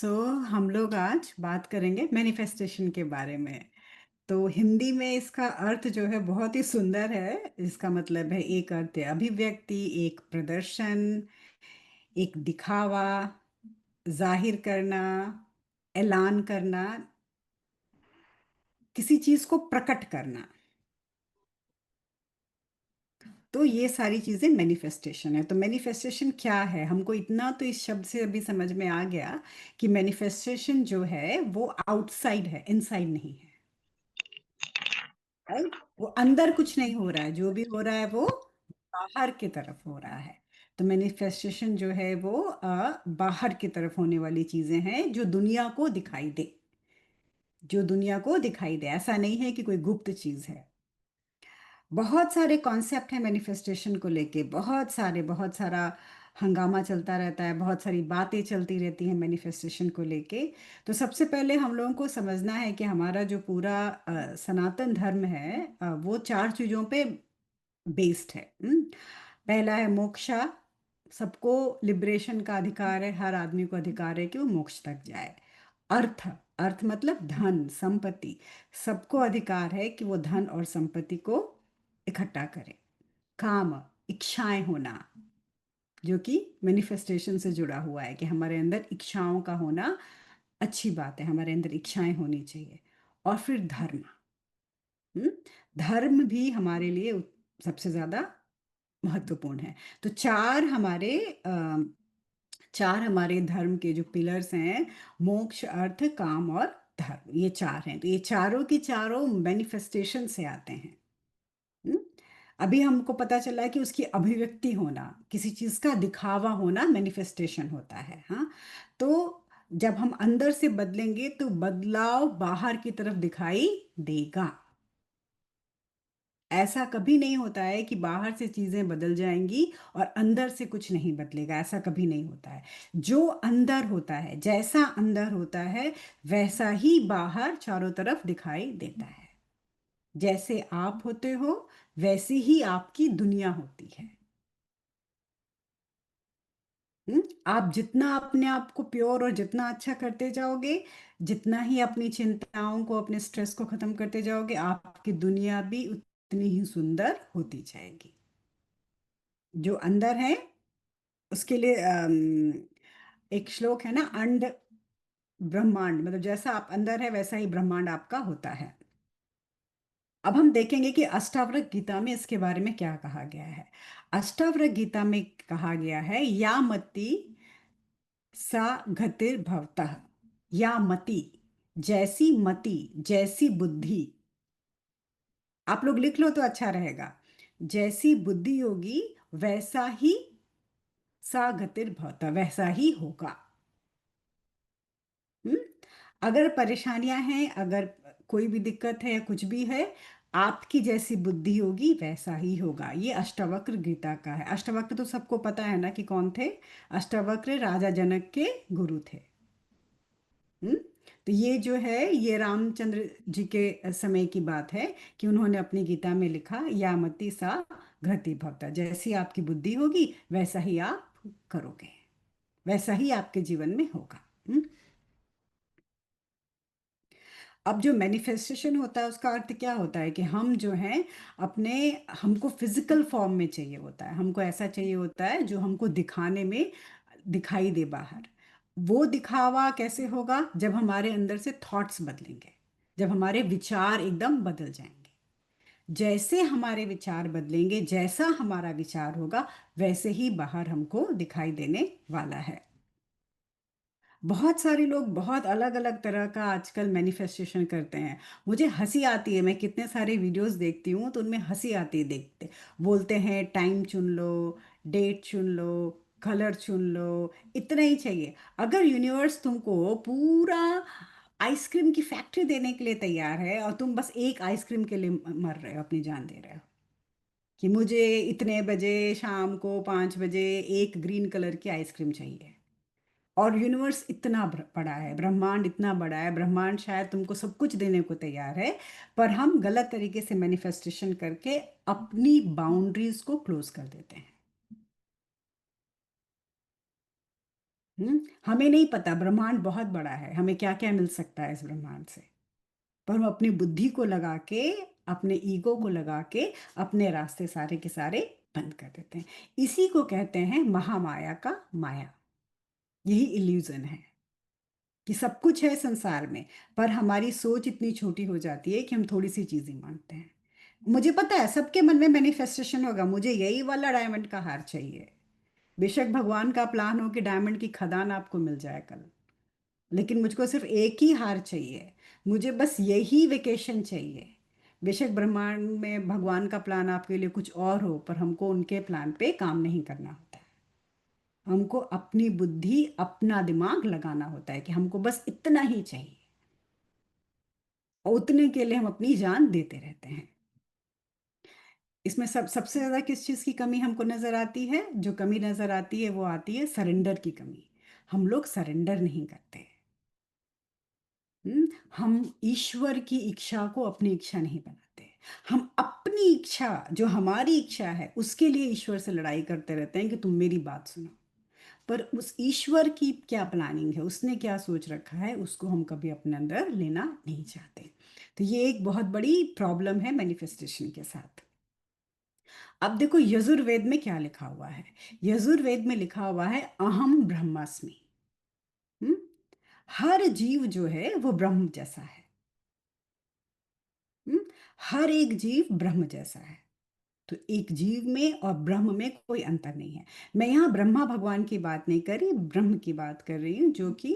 सो हम लोग आज बात करेंगे मैनिफेस्टेशन के बारे में। तो हिंदी में इसका अर्थ जो है बहुत ही सुंदर है। इसका मतलब है, एक अर्थ है अभिव्यक्ति, एक प्रदर्शन, एक दिखावा, जाहिर करना, ऐलान करना, किसी चीज को प्रकट करना। तो ये सारी चीजें मैनिफेस्टेशन है। तो मैनिफेस्टेशन क्या है, हमको इतना तो इस शब्द से अभी समझ में आ गया कि मैनिफेस्टेशन जो है वो आउटसाइड है, इनसाइड नहीं है। राइट, वो अंदर कुछ नहीं हो रहा है, जो भी हो रहा है वो बाहर की तरफ हो रहा है। तो मैनिफेस्टेशन जो है वो बाहर की तरफ होने वाली चीजें हैं, जो दुनिया को दिखाई दे। जो दुनिया को दिखाई दे, ऐसा नहीं है कि कोई गुप्त चीज है। बहुत सारे कॉन्सेप्ट हैं मैनिफेस्टेशन को लेके, बहुत सारा हंगामा चलता रहता है, बहुत सारी बातें चलती रहती हैं मैनिफेस्टेशन को लेके। तो सबसे पहले हम लोगों को समझना है कि हमारा जो पूरा सनातन धर्म है वो चार चीज़ों पे बेस्ड है। पहला है मोक्षा। सबको लिबरेशन का अधिकार है, हर आदमी को अधिकार है कि वो मोक्ष तक जाए। अर्थ, अर्थ मतलब धन संपत्ति। सबको अधिकार है कि वो धन और संपत्ति को इकट्ठा करे। काम, इच्छाएं होना, जो कि मैनिफेस्टेशन से जुड़ा हुआ है कि हमारे अंदर इच्छाओं का होना अच्छी बात है, हमारे अंदर इच्छाएं होनी चाहिए। और फिर धर्म। हम्म, धर्म भी हमारे लिए सबसे ज्यादा महत्वपूर्ण है। तो चार हमारे धर्म के जो पिलर्स हैं, मोक्ष, अर्थ, काम और धर्म, ये चार हैं। तो ये चारों की चारों मैनिफेस्टेशन से आते हैं। हम्म? अभी हमको पता चला है कि उसकी अभिव्यक्ति होना, किसी चीज का दिखावा होना मैनिफेस्टेशन होता है। हाँ, तो जब हम अंदर से बदलेंगे तो बदलाव बाहर की तरफ दिखाई देगा। ऐसा कभी नहीं होता है कि बाहर से चीजें बदल जाएंगी और अंदर से कुछ नहीं बदलेगा, ऐसा कभी नहीं होता है। जो अंदर होता है, जैसा अंदर होता है वैसा ही बाहर चारों तरफ दिखाई देता है। जैसे आप होते हो वैसी ही आपकी दुनिया होती है। आप जितना अपने आप को प्योर और जितना अच्छा करते जाओगे, जितना ही अपनी चिंताओं को, अपने स्ट्रेस को खत्म करते जाओगे, आपकी दुनिया भी उतनी ही सुंदर होती जाएगी। जो अंदर है उसके लिए एक श्लोक है ना, अंड ब्रह्मांड, मतलब जैसा आप अंदर है वैसा ही ब्रह्मांड आपका होता है। अब हम देखेंगे कि अष्टावक्र गीता में इसके बारे में क्या कहा गया है। अष्टावक्र गीता में कहा गया है, या मति सा गतिर्भवतः। या मति, जैसी मति, जैसी बुद्धि। आप लोग लिख लो तो अच्छा रहेगा। जैसी बुद्धि होगी वैसा ही सा गतिर्भवतः, वैसा ही होगा। हम्म, अगर परेशानियां हैं, अगर कोई भी दिक्कत है या कुछ भी है, आपकी जैसी बुद्धि होगी वैसा ही होगा। ये अष्टावक्र गीता का है। अष्टावक्र तो सबको पता है ना कि कौन थे। अष्टावक्र राजा जनक के गुरु थे। हम्म, तो ये जो है ये रामचंद्र जी के समय की बात है कि उन्होंने अपनी गीता में लिखा, यामति सा घृति भवता। जैसी आपकी बुद्धि होगी वैसा ही आप करोगे, वैसा ही आपके जीवन में होगा। अब जो मैनिफेस्टेशन होता है उसका अर्थ क्या होता है कि हम जो हैं अपने, हमको फिजिकल फॉर्म में चाहिए होता है, हमको ऐसा चाहिए होता है जो हमको दिखाने में दिखाई दे बाहर। वो दिखावा कैसे होगा, जब हमारे अंदर से थॉट्स बदलेंगे, जब हमारे विचार एकदम बदल जाएंगे। जैसे हमारे विचार बदलेंगे, जैसा हमारा विचार होगा वैसे ही बाहर हमको दिखाई देने वाला है। बहुत सारे लोग बहुत अलग अलग तरह का आजकल मैनिफेस्टेशन करते हैं। मुझे हंसी आती है, मैं कितने सारे वीडियोस देखती हूँ तो उनमें हंसी आती है देखते। बोलते हैं टाइम चुन लो, डेट चुन लो, कलर चुन लो, इतना ही चाहिए। अगर यूनिवर्स तुमको पूरा आइसक्रीम की फैक्ट्री देने के लिए तैयार है और तुम बस एक आइसक्रीम के लिए मर रहे हो, अपनी जान दे रहे हो कि मुझे इतने बजे, शाम को 5 बजे एक ग्रीन कलर की आइसक्रीम चाहिए, और यूनिवर्स इतना बड़ा है, ब्रह्मांड इतना बड़ा है, ब्रह्मांड शायद तुमको सब कुछ देने को तैयार है, पर हम गलत तरीके से मैनिफेस्टेशन करके अपनी बाउंड्रीज को क्लोज कर देते हैं। हमें नहीं पता, ब्रह्मांड बहुत बड़ा है, हमें क्या क्या मिल सकता है इस ब्रह्मांड से। पर हम अपनी बुद्धि को लगा के, अपने ईगो को लगा के अपने रास्ते सारे के सारे बंद कर देते हैं। इसी को कहते हैं महामाया का माया। यही इल्यूजन है कि सब कुछ है संसार में, पर हमारी सोच इतनी छोटी हो जाती है कि हम थोड़ी सी चीजें मानते हैं। मुझे पता है सबके मन में मैनिफेस्टेशन होगा, मुझे यही वाला डायमंड का हार चाहिए। बेशक भगवान का प्लान हो कि डायमंड की खदान आपको मिल जाए कल, लेकिन मुझको सिर्फ एक ही हार चाहिए, मुझे बस यही वेकेशन चाहिए। बेशक ब्रह्मांड में भगवान का प्लान आपके लिए कुछ और हो, पर हमको उनके प्लान पे काम नहीं करना होता है। हमको अपनी बुद्धि, अपना दिमाग लगाना होता है कि हमको बस इतना ही चाहिए, और उतने के लिए हम अपनी जान देते रहते हैं। इसमें सबसे ज्यादा किस चीज की कमी हमको नजर आती है? जो कमी नजर आती है वो आती है सरेंडर की कमी। हम लोग सरेंडर नहीं करते। हम ईश्वर की इच्छा को अपनी इच्छा नहीं बनाते। हम अपनी इच्छा, जो हमारी इच्छा है, उसके लिए ईश्वर से लड़ाई करते रहते हैं कि तुम मेरी बात सुनो। पर उस ईश्वर की क्या प्लानिंग है, उसने क्या सोच रखा है, उसको हम कभी अपने अंदर लेना नहीं चाहते। तो ये एक बहुत बड़ी प्रॉब्लम है मैनिफेस्टेशन के साथ। अब देखो यजुर्वेद में क्या लिखा हुआ है। यजुर्वेद में लिखा हुआ है अहम ब्रह्मास्मि। हम्म हर जीव जो है वो ब्रह्म जैसा है। हम्म हर एक जीव ब्रह्म जैसा है। तो एक जीव में और ब्रह्म में कोई अंतर नहीं है। मैं यहाँ ब्रह्मा भगवान की बात नहीं कर रही, ब्रह्म की बात कर रही हूँ, जो कि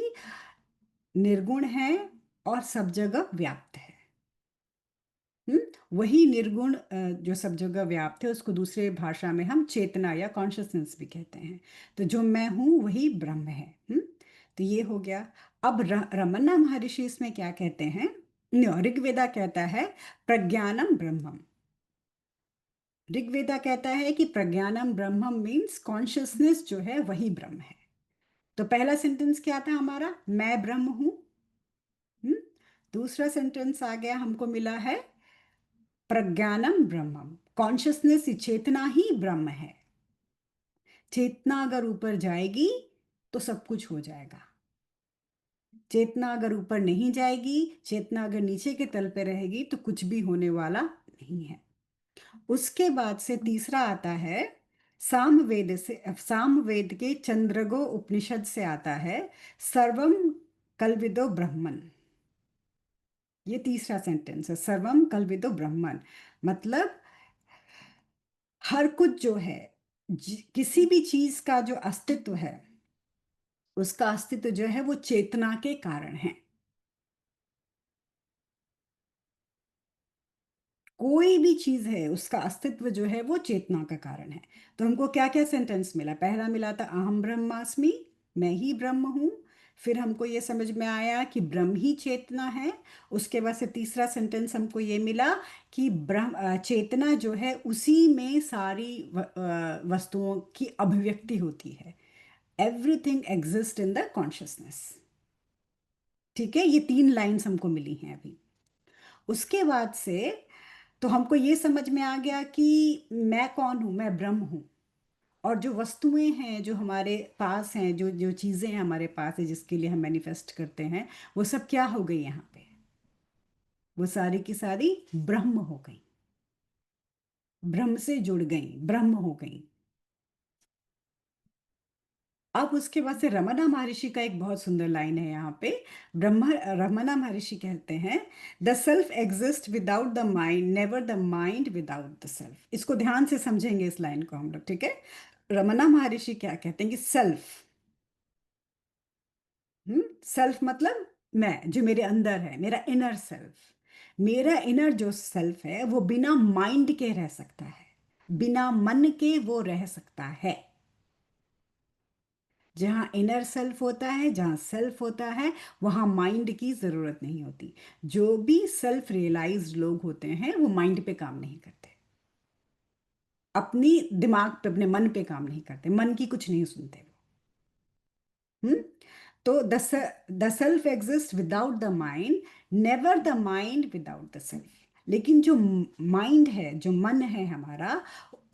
निर्गुण है और सब जगह व्याप्त है। वही निर्गुण जो सब जगह व्याप्त है, उसको दूसरे भाषा में हम चेतना या कॉन्शसनेस भी कहते हैं। तो जो मैं हूँ वही ब्रह्म है। तो ये हो गया। अब रमन्ना महर्षि इसमें क्या कहते हैं? ऋग्वेदा कहता है प्रज्ञानम ब्रह्मम। ऋग्वेदा कहता है कि प्रज्ञानम ब्रह्मम मीन्स कॉन्शियसनेस जो है वही ब्रह्म है। तो पहला सेंटेंस क्या था हमारा? मैं ब्रह्म हूं। हम्म? दूसरा सेंटेंस आ गया, हमको मिला है प्रज्ञानम ब्रह्मम। कॉन्शियसनेस, चेतना ही ब्रह्म है। चेतना अगर ऊपर जाएगी तो सब कुछ हो जाएगा। चेतना अगर ऊपर नहीं जाएगी, चेतना अगर नीचे के तल पे रहेगी, तो कुछ भी होने वाला नहीं है। उसके बाद से तीसरा आता है सामवेद से। सामवेद के चंद्रगो उपनिषद से आता है सर्वम कल्विदो ब्रह्मन। ये तीसरा सेंटेंस है, सर्वम कल्विदो ब्रह्मन। मतलब हर कुछ जो है, किसी भी चीज का जो अस्तित्व है, उसका अस्तित्व जो है वो चेतना के कारण है। कोई भी चीज है, उसका अस्तित्व जो है वो चेतना का कारण है। तो हमको क्या क्या सेंटेंस मिला? पहला मिला था अहम ब्रह्मास्मि, मैं ही ब्रह्म हूं। फिर हमको ये समझ में आया कि ब्रह्म ही चेतना है। उसके बाद से तीसरा सेंटेंस हमको ये मिला कि चेतना जो है उसी में सारी वस्तुओं की अभिव्यक्ति होती है। Everything exist in the consciousness. ठीक है, ये तीन लाइंस हमको मिली हैं अभी। उसके बाद से तो हमको ये समझ में आ गया कि मैं कौन हूँ, मैं ब्रह्म हूँ। और जो वस्तुएं हैं जो हमारे पास हैं, जो जो चीज़ें हैं हमारे पास है जिसके लिए हम मैनिफेस्ट करते हैं, वो सब क्या हो गई यहाँ पे? वो सारी की सारी ब्रह्म हो गई, ब्रह्म से जुड़ गई, ब्रह्म हो गई। अब उसके बाद से रमना महर्षि का एक बहुत सुंदर लाइन है यहाँ पे। ब्रह्मा रमना महर्षि कहते हैं the self exist without the mind, never the mind without the self. इसको ध्यान से समझेंगे इस लाइन को हम लोग, ठीक है? रमना महर्षि क्या कहते हैं कि सेल्फ, सेल्फ मतलब मैं, जो मेरे अंदर है, मेरा इनर सेल्फ। मेरा इनर जो सेल्फ है वो बिना माइंड के रह सकता है, बिना मन के वो रह सकता है। जहाँ इनर सेल्फ होता है, जहाँ सेल्फ होता है, वहाँ माइंड की ज़रूरत नहीं होती। जो भी सेल्फ रियलाइज्ड लोग होते हैं वो माइंड पे काम नहीं करते, अपनी दिमाग पे, अपने मन पे काम नहीं करते, मन की कुछ नहीं सुनते वो। तो the self exist without the mind, never the mind without the self. लेकिन जो माइंड है, जो मन है हमारा,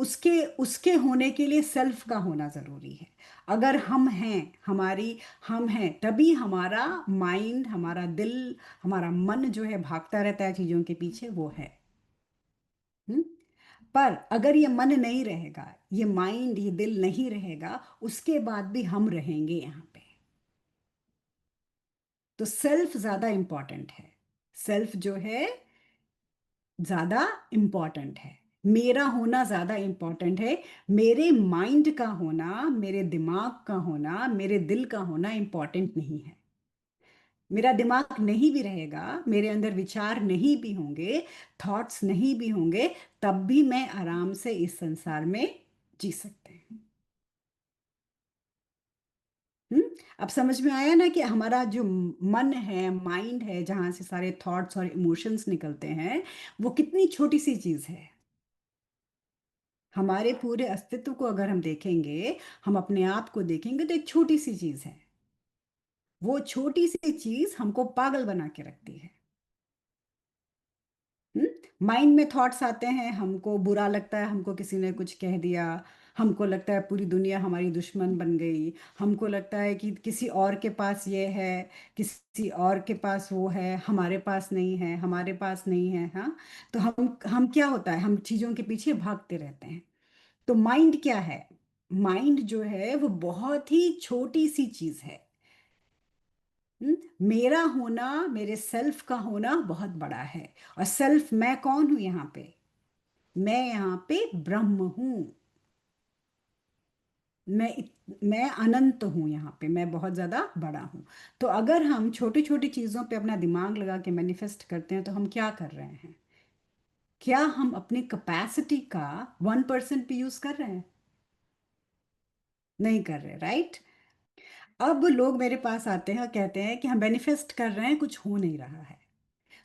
उसके उसके होने के लिए सेल्फ का होना जरूरी है। अगर हम हैं, हमारी हम हैं, तभी हमारा माइंड, हमारा दिल, हमारा मन जो है भागता रहता है चीजों के पीछे, वो है। हम्म? पर अगर ये मन नहीं रहेगा, ये माइंड, ये दिल नहीं रहेगा, उसके बाद भी हम रहेंगे यहाँ पे। तो सेल्फ ज्यादा इंपॉर्टेंट है। सेल्फ जो है ज्यादा इंपॉर्टेंट है। मेरा होना ज्यादा इंपॉर्टेंट है। मेरे माइंड का होना, मेरे दिमाग का होना, मेरे दिल का होना इंपॉर्टेंट नहीं है। मेरा दिमाग नहीं भी रहेगा, मेरे अंदर विचार नहीं भी होंगे, थॉट्स नहीं भी होंगे, तब भी मैं आराम से इस संसार में जी सकते हैं। हम्म। अब समझ में आया ना कि हमारा जो मन है, माइंड है, जहां से सारे थॉट्स और इमोशंस निकलते हैं, वो कितनी छोटी सी चीज है। हमारे पूरे अस्तित्व को अगर हम देखेंगे, हम अपने आप को देखेंगे, तो एक छोटी सी चीज है। वो छोटी सी चीज हमको पागल बना के रखती है। माइंड में थॉट्स आते हैं, हमको बुरा लगता है, हमको किसी ने कुछ कह दिया, हमको लगता है पूरी दुनिया हमारी दुश्मन बन गई, हमको लगता है कि किसी और के पास ये है, किसी और के पास वो है, हमारे पास नहीं है, हमारे पास नहीं है। हाँ, तो हम क्या होता है, हम चीज़ों के पीछे भागते रहते हैं। तो माइंड क्या है? माइंड जो है वो बहुत ही छोटी सी चीज़ है। मेरा होना, मेरे सेल्फ का होना बहुत बड़ा है। और सेल्फ मैं कौन हूं यहाँ पे? मैं यहाँ पे ब्रह्म हूँ। मैं अनंत हूँ यहाँ पे, मैं बहुत ज्यादा बड़ा हूँ। तो अगर हम छोटी छोटी चीजों पे अपना दिमाग लगा के मैनिफेस्ट करते हैं, तो हम क्या कर रहे हैं? क्या हम अपनी कैपेसिटी का 1% भी यूज कर रहे हैं? नहीं कर रहे, राइट? अब लोग मेरे पास आते हैं और कहते हैं कि हम मैनिफेस्ट कर रहे हैं, कुछ हो नहीं रहा है।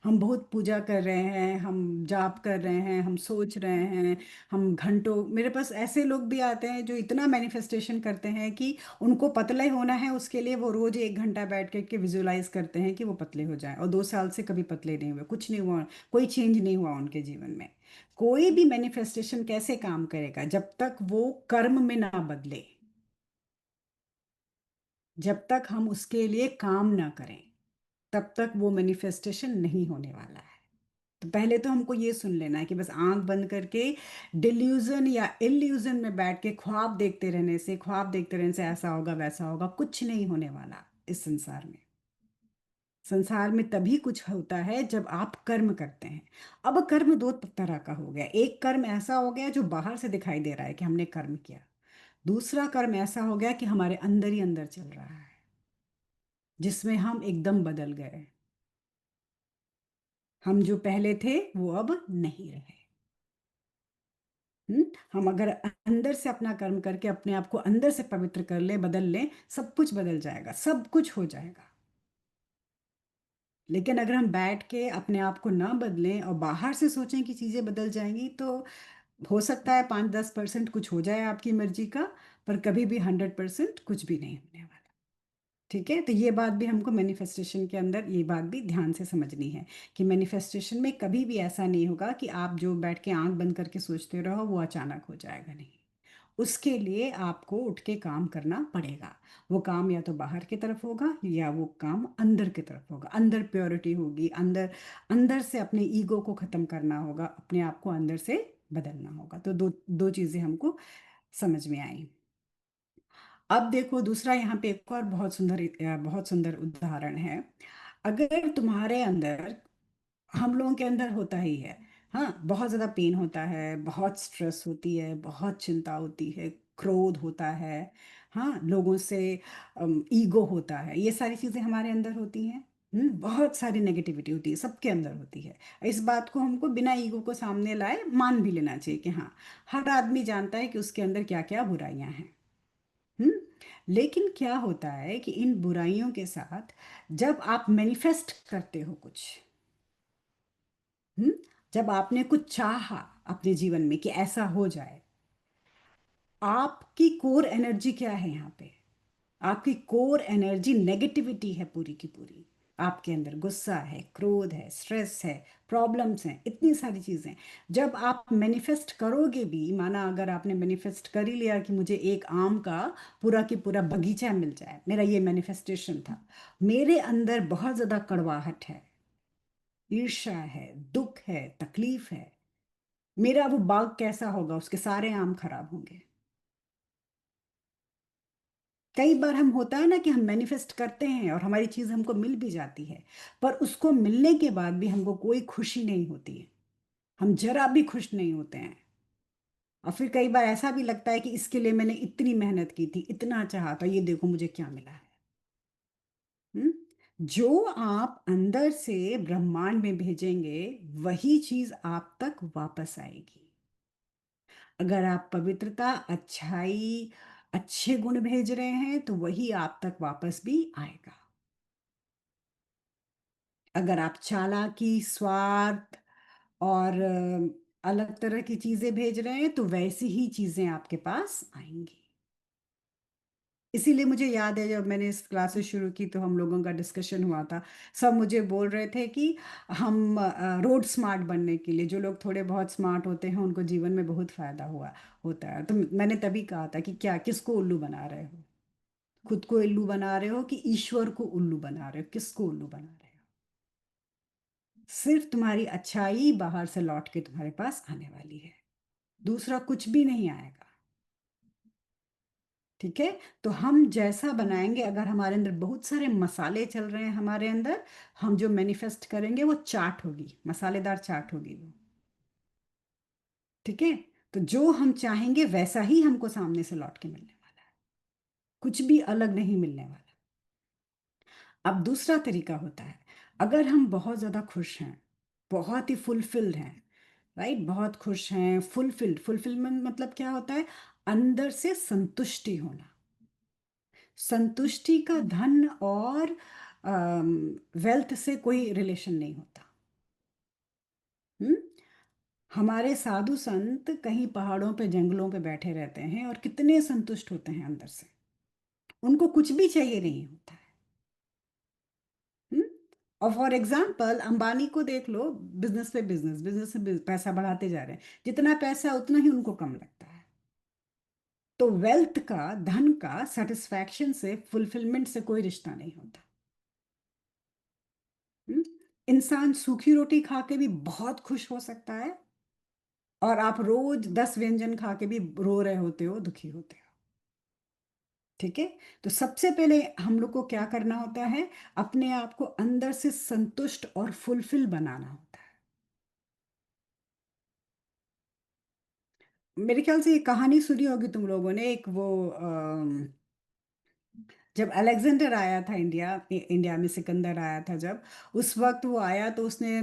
हम बहुत पूजा कर रहे हैं, हम जाप कर रहे हैं, हम सोच रहे हैं, हम घंटों, मेरे पास ऐसे लोग भी आते हैं जो इतना मैनिफेस्टेशन करते हैं कि उनको पतले होना है, उसके लिए वो रोज 1 घंटा बैठ के विजुलाइज करते हैं कि वो पतले हो जाएं, और 2 साल से कभी पतले नहीं हुए, कुछ नहीं हुआ, कोई चेंज नहीं हुआ उनके जीवन में। कोई भी मैनिफेस्टेशन कैसे काम करेगा जब तक वो कर्म में ना बदले, जब तक हम उसके लिए काम ना करें, तब तक वो मैनिफेस्टेशन नहीं होने वाला है। तो पहले तो हमको ये सुन लेना है कि बस आंख बंद करके डिल्यूजन या इल्यूजन में बैठ के ख्वाब देखते रहने से, ख्वाब देखते रहने से ऐसा होगा वैसा होगा, कुछ नहीं होने वाला इस संसार में। संसार में तभी कुछ होता है जब आप कर्म करते हैं। अब कर्म दो तरह का हो गया। एक कर्म ऐसा हो गया जो बाहर से दिखाई दे रहा है कि हमने कर्म किया। दूसरा कर्म ऐसा हो गया कि हमारे अंदर ही अंदर चल रहा है, जिसमें हम एकदम बदल गए। हम जो पहले थे वो अब नहीं रहे। हम्म। हम अगर अंदर से अपना कर्म करके अपने आप को अंदर से पवित्र कर ले, बदल ले, सब कुछ बदल जाएगा, सब कुछ हो जाएगा। लेकिन अगर हम बैठ के अपने आप को ना बदलें और बाहर से सोचें कि चीजें बदल जाएंगी, तो हो सकता है 5-10% कुछ हो जाए आपकी मर्जी का, पर कभी भी 100% कुछ भी नहीं होने वाला। ठीक है, तो ये बात भी हमको मैनिफेस्टेशन के अंदर, ये बात भी ध्यान से समझनी है कि मैनिफेस्टेशन में कभी भी ऐसा नहीं होगा कि आप जो बैठ के आंख बंद करके सोचते रहो वो अचानक हो जाएगा, नहीं। उसके लिए आपको उठ के काम करना पड़ेगा। वो काम या तो बाहर की तरफ होगा, या वो काम अंदर की तरफ होगा। अंदर प्योरिटी होगी, अंदर अंदर से अपने ईगो को खत्म करना होगा, अपने आप को अंदर से बदलना होगा। तो दो दो चीजें हमको समझ में आई। अब देखो दूसरा, यहाँ पे एक और बहुत सुंदर उदाहरण है। अगर तुम्हारे अंदर, हम लोगों के अंदर होता ही है, हाँ, बहुत ज़्यादा पेन होता है, बहुत स्ट्रेस होती है, बहुत चिंता होती है, क्रोध होता है, हाँ, लोगों से ईगो होता है, ये सारी चीज़ें हमारे अंदर होती हैं। बहुत सारी नेगेटिविटी होती है, सबके अंदर होती है। इस बात को हमको बिना ईगो को सामने लाए मान भी लेना चाहिए कि हाँ, हर आदमी जानता है कि उसके अंदर क्या क्या बुराइयां हैं। हम्म। लेकिन क्या होता है कि इन बुराइयों के साथ जब आप मैनिफेस्ट करते हो कुछ, हम्म, जब आपने कुछ चाहा अपने जीवन में कि ऐसा हो जाए, आपकी कोर एनर्जी क्या है यहाँ पे? आपकी कोर एनर्जी नेगेटिविटी है पूरी की पूरी। आपके अंदर गुस्सा है, क्रोध है, स्ट्रेस है, प्रॉब्लम्स हैं, इतनी सारी चीज़ें। जब आप मैनिफेस्ट करोगे भी, माना अगर आपने मैनिफेस्ट कर ही लिया कि मुझे एक आम का पूरा की पूरा बगीचा मिल जाए, मेरा ये मैनिफेस्टेशन था। मेरे अंदर बहुत ज़्यादा कड़वाहट है, ईर्ष्या है, दुख है, तकलीफ है। मेरा वो बाग कैसा होगा, उसके सारे आम खराब होंगे। कई बार हम होता है ना कि हम मैनिफेस्ट करते हैं और हमारी चीज़ हमको मिल भी जाती है, पर उसको मिलने के बाद भी हमको कोई खुशी नहीं होती है, हम जरा भी खुश नहीं होते हैं। और फिर कई बार ऐसा भी लगता है कि इसके लिए मैंने इतनी मेहनत की थी, इतना चाहा था, ये देखो मुझे क्या मिला है। हम्म? जो आप अंदर से ब्रह्मांड में भेजेंगे, वही चीज आप तक वापस आएगी। अगर आप पवित्रता, अच्छाई, अच्छे गुण भेज रहे हैं, तो वही आप तक वापस भी आएगा। अगर आप चालाकी, स्वार्थ और अलग तरह की चीजें भेज रहे हैं, तो वैसी ही चीजें आपके पास आएंगी। इसीलिए मुझे याद है जब मैंने इस क्लासेस शुरू की तो हम लोगों का डिस्कशन हुआ था। सब मुझे बोल रहे थे कि हम रोड स्मार्ट बनने के लिए, जो लोग थोड़े बहुत स्मार्ट होते हैं उनको जीवन में बहुत फायदा हुआ होता है। तो मैंने तभी कहा था कि क्या, किसको उल्लू बना रहे हो? खुद को उल्लू बना रहे हो कि ईश्वर को उल्लू बना रहे हो? किसको उल्लू बना रहे हो? सिर्फ तुम्हारी अच्छाई बाहर से लौट के तुम्हारे पास आने वाली है, दूसरा कुछ भी नहीं आएगा। ठीक है? तो हम जैसा बनाएंगे, अगर हमारे अंदर बहुत सारे मसाले चल रहे हैं हमारे अंदर, हम जो मैनिफेस्ट करेंगे वो चाट होगी, मसालेदार चाट होगी वो। ठीक है? तो जो हम चाहेंगे वैसा ही हमको सामने से लौट के मिलने वाला है, कुछ भी अलग नहीं मिलने वाला। अब दूसरा तरीका होता है, अगर हम बहुत ज़्यादा खुश हैं, बहुत ही फुलफिल्ड हैं, राइट, बहुत खुश हैं, फुलफिल्ड, फुलफिलमेंट मतलब क्या होता है? अंदर से संतुष्टि होना। संतुष्टि का धन और वेल्थ से कोई रिलेशन नहीं होता। हम्म? हमारे साधु संत कहीं पहाड़ों पे, जंगलों पे बैठे रहते हैं और कितने संतुष्ट होते हैं अंदर से, उनको कुछ भी चाहिए नहीं होता है। हम्म? और फॉर एग्जाम्पल अंबानी को देख लो, बिजनेस पे बिजनेस, बिजनेस से पैसा बढ़ाते जा रहे हैं, जितना पैसा उतना ही उनको कम लगता है। तो वेल्थ का, धन का, सेटिस्फैक्शन से, फुलफिलमेंट से कोई रिश्ता नहीं होता। हम्म? इंसान सूखी रोटी खा के भी बहुत खुश हो सकता है, और आप रोज 10 व्यंजन खा के भी रो रहे होते हो, दुखी होते हो। ठीक है? तो सबसे पहले हम लोग को क्या करना होता है? अपने आप को अंदर से संतुष्ट और फुलफिल बनाना होता है। मेरे ख्याल से ये कहानी सुनी होगी तुम लोगों ने, एक वो जब अलेक्जेंडर आया था इंडिया, इंडिया में सिकंदर आया था जब, उस वक्त वो आया तो उसने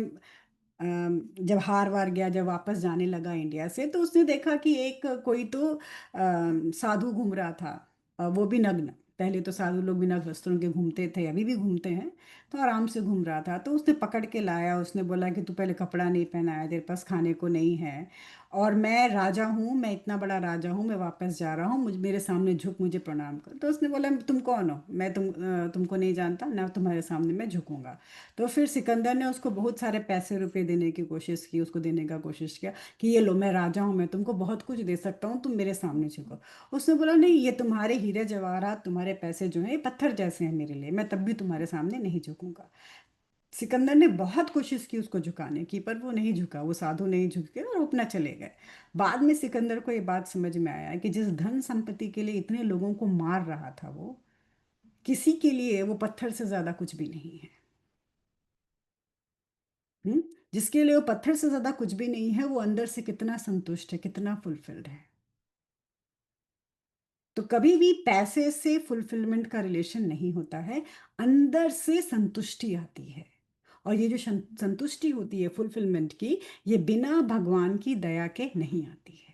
जब हार वार गया, जब वापस जाने लगा इंडिया से, तो उसने देखा कि एक कोई तो साधु घूम रहा था, वो भी नग्न। पहले तो साधु लोग बिना वस्त्रों के घूमते थे, अभी भी घूमते हैं, तो आराम से घूम रहा था। तो उसने पकड़ के लाया, उसने बोला कि तू पहले कपड़ा नहीं पहनाया, तेरे पास खाने को नहीं है, और मैं राजा हूँ, मैं इतना बड़ा राजा हूँ, मैं वापस जा रहा हूँ, मुझ मेरे सामने झुक, मुझे प्रणाम कर। तो उसने बोला तुम कौन हो? मैं तुमको नहीं जानता ना, तुम्हारे सामने मैं झुकूंगा। तो फिर सिकंदर ने उसको बहुत सारे पैसे रुपए देने की कोशिश की, उसको देने का कोशिश किया कि ये लो, मैं राजा हूँ, मैं तुमको बहुत कुछ दे सकता हूँ, तुम मेरे सामने झुको। उसने बोला नहीं, ये तुम्हारे हीरे जवाहरात, तुम्हारे पैसे जो हैं, ये पत्थर जैसे हैं मेरे लिए, मैं तब भी तुम्हारे सामने नहीं झुकूंगा। सिकंदर ने बहुत कोशिश की उसको झुकाने की, पर वो नहीं झुका, वो साधु नहीं झुके और वो अपना चले गए। बाद में सिकंदर को ये बात समझ में आया कि जिस धन संपत्ति के लिए इतने लोगों को मार रहा था वो, किसी के लिए वो पत्थर से ज्यादा कुछ भी नहीं है। हम्म? जिसके लिए वो पत्थर से ज्यादा कुछ भी नहीं है, वो अंदर से कितना संतुष्ट है, कितना फुलफिल्ड है। तो कभी भी पैसे से फुलफिलमेंट का रिलेशन नहीं होता है, अंदर से संतुष्टि आती है। और ये जो संतुष्टि होती है फुलफिलमेंट की, ये बिना भगवान की दया के नहीं आती है।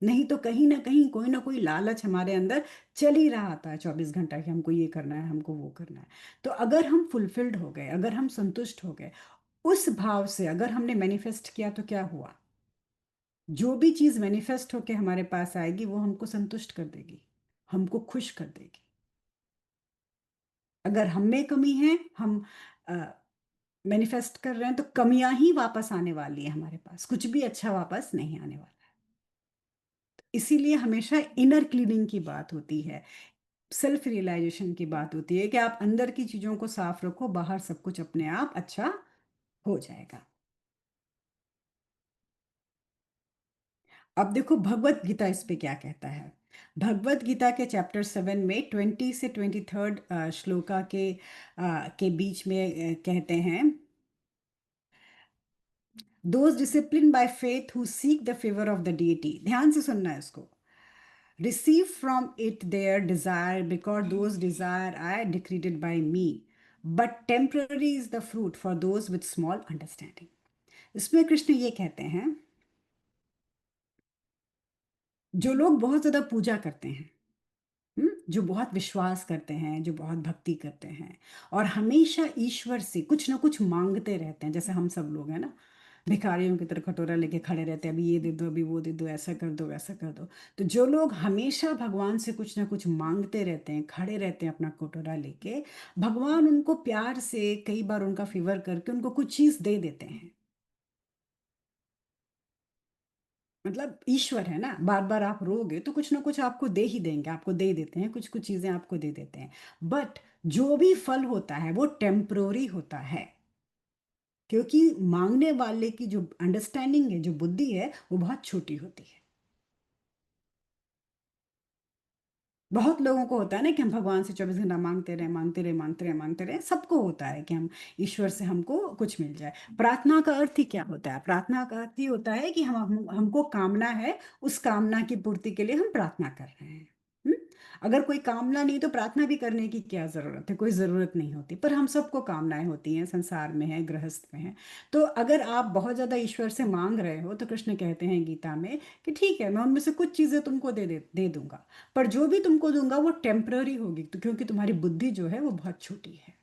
नहीं तो कहीं ना कोई लालच हमारे अंदर चल ही रहा था 24 घंटा, कि हमको ये करना है, हमको वो करना है। तो अगर हम फुलफिल्ड हो गए, अगर हम संतुष्ट हो गए, उस भाव से अगर हमने मैनिफेस्ट किया, तो क्या हुआ? जो भी चीज मैनिफेस्ट होके हमारे पास आएगी वो हमको संतुष्ट कर देगी, हमको खुश कर देगी। अगर हम में कमी है, हम मैनिफेस्ट कर रहे हैं, तो कमियां ही वापस आने वाली है हमारे पास, कुछ भी अच्छा वापस नहीं आने वाला। इसीलिए हमेशा इनर क्लीनिंग की बात होती है, सेल्फ रियलाइजेशन की बात होती है कि आप अंदर की चीजों को साफ रखो, बाहर सब कुछ अपने आप अच्छा हो जाएगा। अब देखो भगवत गीता इस पे क्या कहता है। भगवत गीता के चैप्टर 7 में 20 से 23 श्लोका के बीच में कहते हैं, those discipline by faith who seek the favour of the deity, ध्यान से सुनना है इसको, receive from it their desire because those desire are decreed by me, but temporary is the fruit for those with small understanding। इसमें कृष्ण ये कहते हैं, जो लोग बहुत ज्यादा पूजा करते हैं, जो बहुत विश्वास करते हैं, जो बहुत भक्ति करते हैं, और हमेशा ईश्वर से कुछ ना कुछ मांगते रहते हैं, जैसे हम सब लोग हैं ना, भिखारियों की तरह कटोरा लेके खड़े रहते हैं, अभी ये दे दो, अभी वो दे दो, ऐसा कर दो, वैसा कर दो। तो जो लोग हमेशा भगवान से कुछ ना कुछ मांगते रहते हैं, खड़े रहते हैं अपना कटोरा लेके, भगवान उनको प्यार से कई बार उनका फेवर करके उनको कुछ चीज दे देते हैं। मतलब ईश्वर है ना, बार बार आप रोगे तो कुछ ना कुछ आपको दे ही देंगे, आपको दे देते हैं, कुछ कुछ चीजें आपको दे देते हैं। बट जो भी फल होता है वो टेम्परोरी होता है, क्योंकि मांगने वाले की जो अंडरस्टैंडिंग है, जो बुद्धि है, वो बहुत छोटी होती है। बहुत लोगों को होता है ना कि हम भगवान से 24 घंटा मांगते रहे, मांगते रहे, मांगते रहे, मांगते रहे, सबको होता है कि हम ईश्वर से हमको कुछ मिल जाए। प्रार्थना का अर्थ ही क्या होता है? प्रार्थना का अर्थ ही होता है कि हमको कामना है, उस कामना की पूर्ति के लिए हम प्रार्थना कर रहे हैं। हम्म? अगर कोई कामना नहीं तो प्रार्थना भी करने की क्या जरूरत है? कोई जरूरत नहीं होती, पर हम सबको कामनाएं होती हैं, संसार में है, गृहस्थ में है। तो अगर आप बहुत ज्यादा ईश्वर से मांग रहे हो, तो कृष्ण कहते हैं गीता में कि ठीक है, मैं उनमें से कुछ चीजें तुमको दे दूंगा, पर जो भी तुमको दूंगा वो टेम्पररी होगी, तो क्योंकि तुम्हारी बुद्धि जो है वो बहुत छोटी है।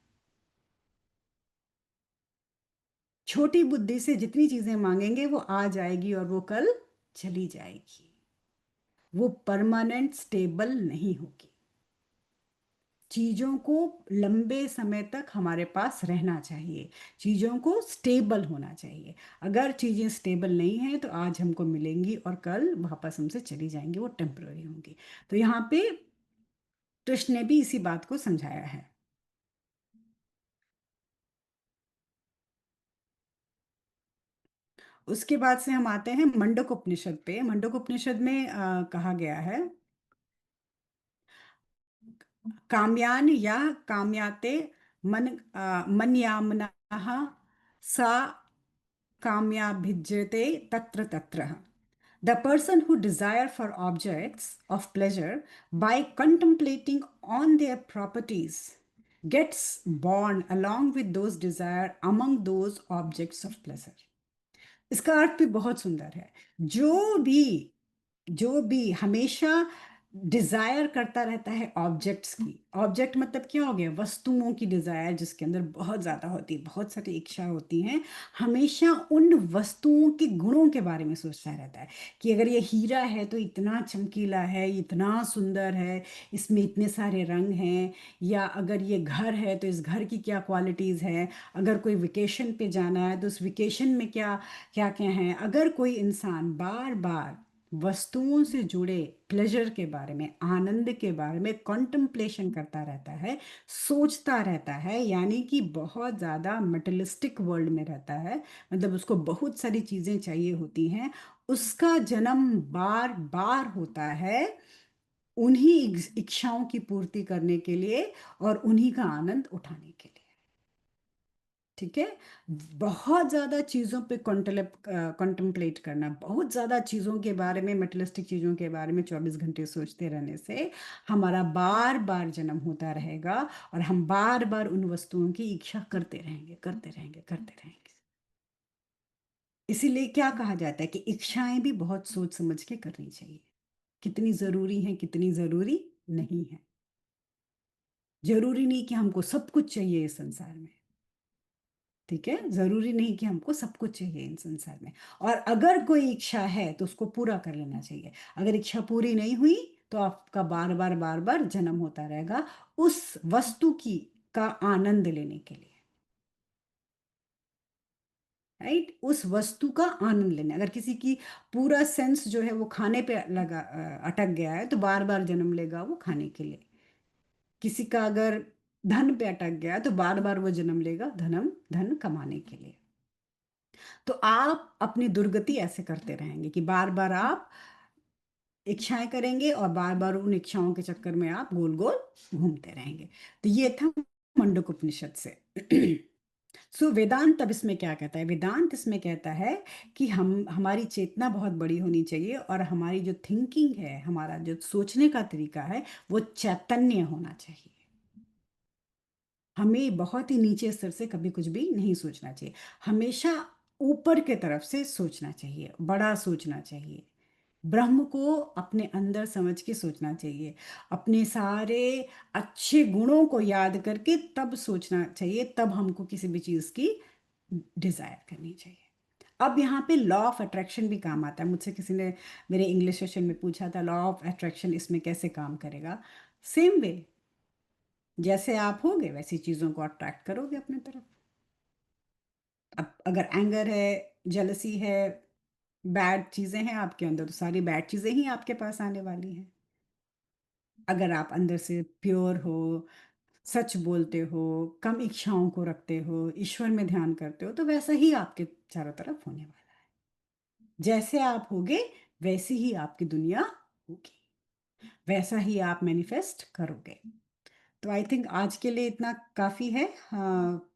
छोटी बुद्धि से जितनी चीजें मांगेंगे वो आ जाएगी और वो कल चली जाएगी, वो परमानेंट स्टेबल नहीं होगी। चीजों को लंबे समय तक हमारे पास रहना चाहिए, चीजों को स्टेबल होना चाहिए। अगर चीजें स्टेबल नहीं है तो आज हमको मिलेंगी और कल वापस हमसे चली जाएंगी, वो टेम्पररी होंगी। तो यहाँ पे कृष्ण ने भी इसी बात को समझाया है। उसके बाद से हम आते हैं मंडक उपनिषद पे। मंडक उपनिषद में कहा गया है, काम्यान या काम्याते मन्यामनः सा काम्याभिद्यते तत्र तत्र। The person who desire for objects of pleasure by contemplating on their properties gets born along with those desire among those objects of pleasure। इसका अर्थ भी बहुत सुंदर है। जो भी जो भी हमेशा डिजायर करता रहता है ऑब्जेक्ट्स की, ऑब्जेक्ट मतलब क्या हो गया? वस्तुओं की डिजायर, जिसके अंदर बहुत ज्यादा होती है, बहुत सारी इच्छा होती हैं, हमेशा उन वस्तुओं के गुणों के बारे में सोचता रहता है कि अगर ये हीरा है तो इतना चमकीला है, इतना सुंदर है, इसमें इतने सारे रंग हैं, या अगर ये घर है तो इस घर की क्या क्वालिटीज है, अगर कोई वेकेशन पे जाना है तो उस वेकेशन में क्या क्या क्या है। अगर कोई इंसान बार बार वस्तुओं से जुड़े प्लेजर के बारे में, आनंद के बारे में कॉन्टम्पलेशन करता रहता है, सोचता रहता है, यानी कि बहुत ज़्यादा मटेरियलिस्टिक वर्ल्ड में रहता है, मतलब उसको बहुत सारी चीज़ें चाहिए होती हैं, उसका जन्म बार बार होता है उन्हीं इच्छाओं की पूर्ति करने के लिए और उन्हीं का आनंद उठाने के लिए। ठीक है। बहुत ज्यादा चीजों पे कॉन्टेम्पलेट करना, बहुत ज्यादा चीजों के बारे में, मटेरियलिस्टिक चीजों के बारे में 24 घंटे सोचते रहने से हमारा बार बार जन्म होता रहेगा, और हम बार बार उन वस्तुओं की इच्छा करते रहेंगे, करते रहेंगे, करते रहेंगे। इसीलिए क्या कहा जाता है कि इच्छाएं भी बहुत सोच समझ के करनी चाहिए, कितनी जरूरी है, कितनी जरूरी नहीं है। जरूरी नहीं कि हमको सब कुछ चाहिए इस संसार में। ठीक है, जरूरी नहीं कि हमको सब कुछ चाहिए इन संसार में। और अगर कोई इच्छा है तो उसको पूरा कर लेना चाहिए। अगर इच्छा पूरी नहीं हुई तो आपका बार बार बार बार जन्म होता रहेगा उस वस्तु की का आनंद लेने के लिए, राइट? उस वस्तु का आनंद लेने, अगर किसी की पूरा सेंस जो है वो खाने पे अटक गया है तो बार बार जन्म लेगा वो खाने के लिए। किसी का अगर धन पे अटक गया है तो बार बार वो जन्म लेगा धन कमाने के लिए। तो आप अपनी दुर्गति ऐसे करते रहेंगे कि बार बार आप इच्छाएं करेंगे और बार बार उन इच्छाओं के चक्कर में आप गोल गोल घूमते रहेंगे। तो ये था मुंडक उपनिषद से। सो वेदांत अब इसमें क्या कहता है? वेदांत इसमें कहता है कि हम हमारी चेतना बहुत बड़ी होनी चाहिए और हमारी जो थिंकिंग है, हमारा जो सोचने का तरीका है, वो चैतन्य होना चाहिए। हमें बहुत ही नीचे स्तर से कभी कुछ भी नहीं सोचना चाहिए, हमेशा ऊपर के तरफ से सोचना चाहिए, बड़ा सोचना चाहिए, ब्रह्म को अपने अंदर समझ के सोचना चाहिए, अपने सारे अच्छे गुणों को याद करके तब सोचना चाहिए, तब हमको किसी भी चीज़ की डिज़ायर करनी चाहिए। अब यहाँ पे लॉ ऑफ अट्रैक्शन भी काम आता है। मुझसे किसी ने मेरे इंग्लिश सेशन में पूछा था, लॉ ऑफ अट्रैक्शन इसमें कैसे काम करेगा? सेम वे, जैसे आप होगे वैसी चीज़ों को अट्रैक्ट करोगे अपने तरफ। अब अगर एंगर है, जेलसी है, बैड चीज़ें हैं आपके अंदर, तो सारी बैड चीज़ें ही आपके पास आने वाली हैं। अगर आप अंदर से प्योर हो, सच बोलते हो, कम इच्छाओं को रखते हो, ईश्वर में ध्यान करते हो, तो वैसा ही आपके चारों तरफ होने वाला है। जैसे आप होगे वैसी ही आपकी दुनिया होगी, वैसा ही आप मैनिफेस्ट करोगे। तो आई थिंक आज के लिए इतना काफ़ी है। हाँ,